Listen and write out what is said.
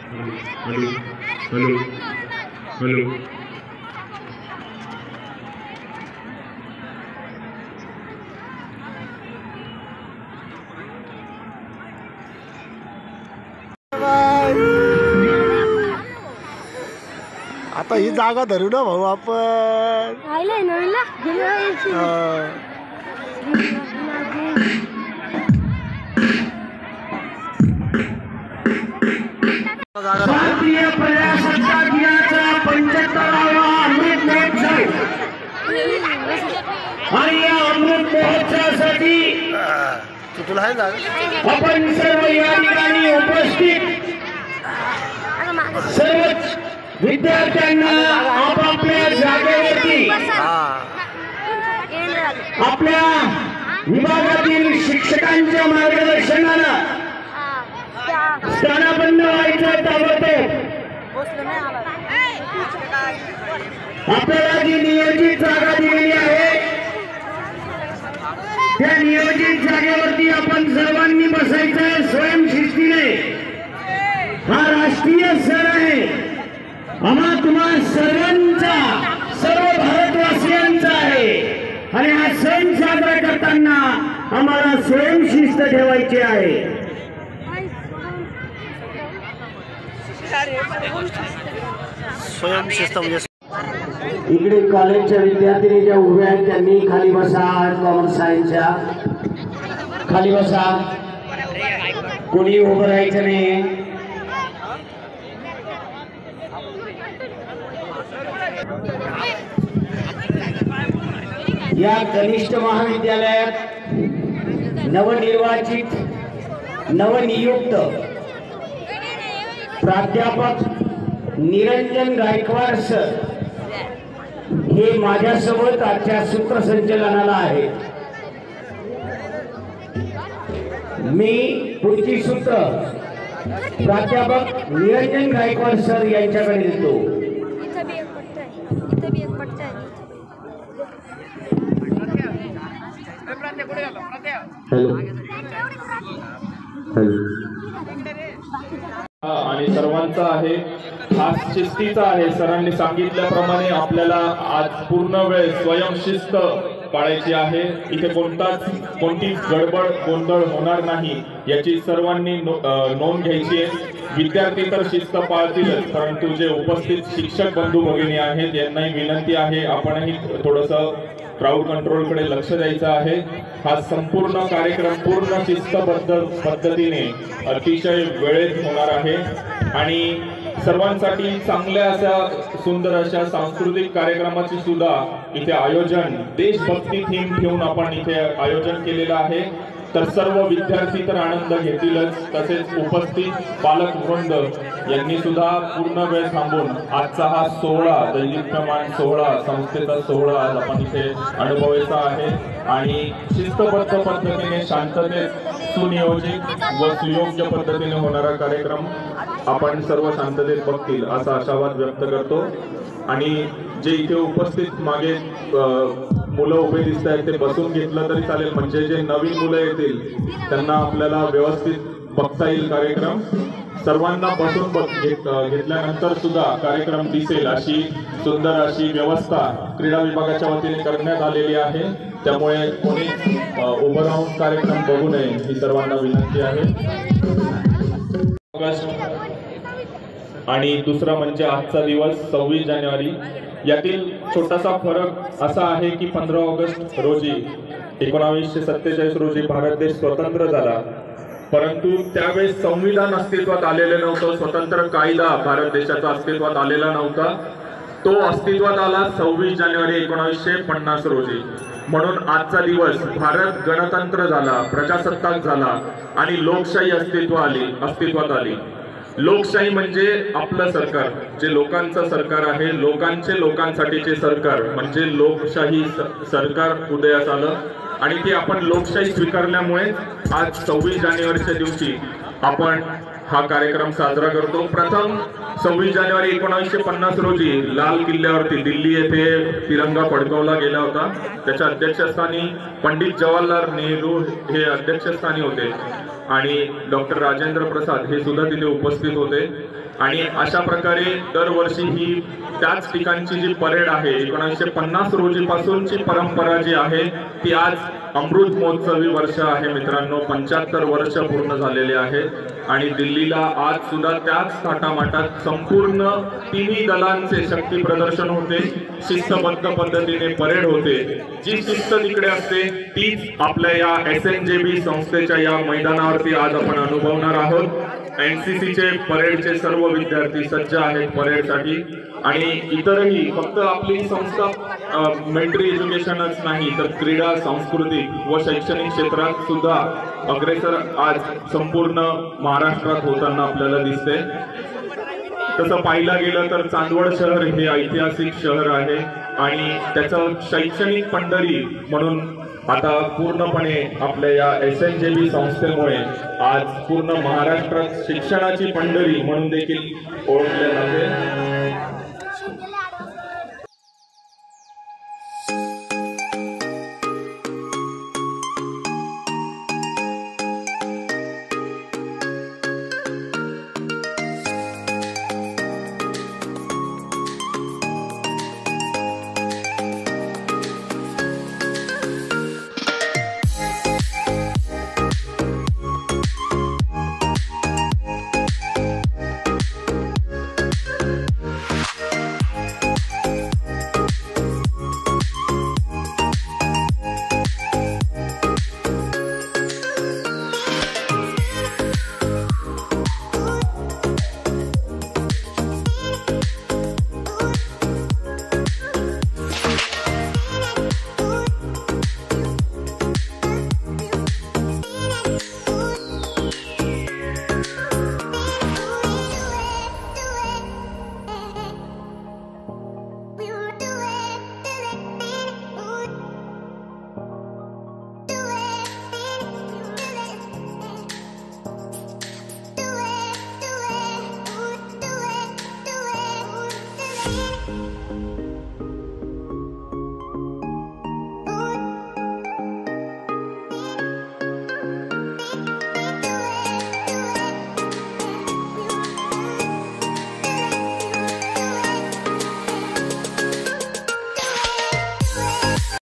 Hello hello hello आता ही जागा धरू ना भाऊ आपण. भारतीय प्रजासत्ताक दिनाचा 75वा अमृत महोत्सव आणि या अमृत महोत्सवासाठी तुला आहे जागा. आपण सर्व या ठिकाणी उपस्थित सर्वच विद्यार्थ्यांना आपापल्या जागेवरती आपल्या विभागातील शिक्षकांच्या मार्गदर्शनानं स्थानापन्न व्हायचं ताबडतोब. आपल्याला जी नियोजित जागा दिलेली आहे त्या नियोजित जागेवरती आपण सर्वांनी बसायचं स्वयंशिस्तीने. हा राष्ट्रीय सण आहे. आम्हा तुम्हा सर्वांचा सर्व भारतवासियांचा आहे आणि हा सण साजरा करताना आम्हाला स्वयंशिस्त ठेवायची आहे. स्वयंशिस्त म्हणजे इकडे कॉलेजच्या विद्यार्थी ज्या उभ्या आहेत त्यांनी खाली बसा. आर्ट कॉमर्स सायन्सच्या खाली बसा. कोणी उभं राहायचं नाही. या कनिष्ठ महाविद्यालयात नवनिर्वाचित नवनियुक्त प्राध्यापक निरंजन गायकवाड सर हे माझ्यासोबत आजच्या सूत्रसंचलनाला आहेत. मी पुढची सूत्र प्राध्यापक निरंजन गायकवाड सर यांच्याकडे देतो. आणि सर्वांचा आहे खास शिस्तीचा आहे. सरांनी सांगितल्याप्रमाणे आपल्याला आज पूर्ण वेळ स्वयंशिस्त पाळायची आहे. इथे कोणतीच गडबड गोंधळ होणार नाही याची सर्वांनी नोंद घ्यायची आहे. विद्यार्थी तर शिस्त पाळतीलच, परंतु जे उपस्थित शिक्षक बंधू भगिनी आहेत यांनाही विनंती आहे आपणही थोडंसं क्राऊड कंट्रोलकडे लक्ष द्यायचं आहे. हा संपूर्ण कार्यक्रम पूर्ण शिस्तबद्ध पद्धतीने अतिशय वेळेत होणार आहे आणि सर्वांसाठी चांगल्या अशा सुंदर अशा सांस्कृतिक कार्यक्रमाची सुद्धा इथे आयोजन देशभक्ती थीम घेऊन आपण इथे आयोजन केलेलं आहे. तर सर्व विद्यार्थी तर आनंद घेतीलच, तसेच उपस्थित पालक वृंद यांनी सुद्धा पूर्ण वेळ थांबून आजचा हा सोहळा दैनिकप्रमाण सोहळा संस्थेचा सोहळा आज आपण इथे अनुभवायचा आहे आणि शिस्तबद्ध पद्धतीने शांततेत सुनियोजित व सुयोग्य पद्धतीने होणारा कार्यक्रम आपण सर्व शांततेत बघतील असा आशावाद व्यक्त करतो. आणि जे इथे उपस्थित मागे मुलं उभे दिसत आहेत ते बसून घेतलं तरी चालेल, म्हणजे जे नवीन मुलं येतील त्यांना आपल्याला व्यवस्थित बघता येईल कार्यक्रम. सर्वांना बसून घेतल्यानंतर सुद्धा कार्यक्रम दिसेल अशी सुंदर अशी व्यवस्था क्रीडा विभागाच्या वतीने करण्यात आलेली आहे. त्यामुळे कोणी उभं राहून कार्यक्रम बघू नये ही सर्वांना विनंती आहे. आणि दुसरा म्हणजे आजचा दिवस 26 जानेवारी. यातील छोटासा फरक असा आहे की 15 ऑगस्ट रोजी 1947 रोजी भारत देश स्वतंत्र झाला, परंतु त्यावेळेस संविधान अस्तित्वात आलेलं नव्हतं. स्वतंत्र कायदा भारत देशाचा अस्तित्वात आलेला नव्हता. तो अस्तित्वात आला 26 जानेवारी 1950 रोजी. म्हणून आजचा दिवस भारत गणतंत्र झाला, प्रजासत्ताक झाला आणि लोकशाही अस्तित्वात आली. लोकशाही म्हणजे आपलं सरकार, जे लोकांचं सरकार आहे, लोकांसाठीचे सरकार म्हणजे लोकशाही सरकार उदयास आलं आणि ते आपण लोकशाही स्वीकारल्यामुळे आज 26 जानेवारीच्या दिवशी आपण हा कार्यक्रम साजरा करतो. प्रथम 26 जानेवारी 1950 रोजी लाल किल्ल्यावरती दिल्ली येथे तिरंगा फडकवला गेला होता. त्याच्या अध्यक्षस्थानी पंडित जवाहरलाल नेहरू हे अध्यक्षस्थानी होते. आणि डॉक्टर राजेंद्र प्रसाद हे सुद्धा तिथे उपस्थित होते। आणि अशा प्रकारे दरवर्षी ही त्याच ठिकाणची जी परेड आहे 1950 रोजीपासूनची परंपरा जी आहे ती आज अमृत महोत्सवी वर्ष आहे मित्रांनो। 75 वर्ष पूर्ण झालेले आहेत आणि दिल्लीला आज सुद्धा त्याच थाटामाटात संपूर्ण तिन्ही दलांचे शक्ती प्रदर्शन होते, शिस्तबद्ध पद्धतीने परेड होते। जी शिस्त तिकडे असते तीच आपल्या या SNJB संस्थेच्या या मैदानावरती आज आपण अनुभवणार आहोत। NCC चे परेडचे सर्व विद्यार्थी सज्ज आहेत परेडसाठी आणि इतरही फक्त आपली संस्था मिलिटरी एज्युकेशनच नाही तर क्रीडा, सांस्कृतिक व शैक्षणिक क्षेत्रात सुद्धा अग्रेसर आज संपूर्ण महाराष्ट्रात होताना आपल्याला दिसते। तसं पाहिलं गेलं तर चांदवड शहर हे ऐतिहासिक शहर आहे आणि त्याचं शैक्षणिक पंढरी म्हणून आता पूर्णपणे आपल्या या SNJB संस्थेमुळे आज पूर्ण महाराष्ट्रात शिक्षणाची पंढरी म्हणून देखील ओळखले जाते।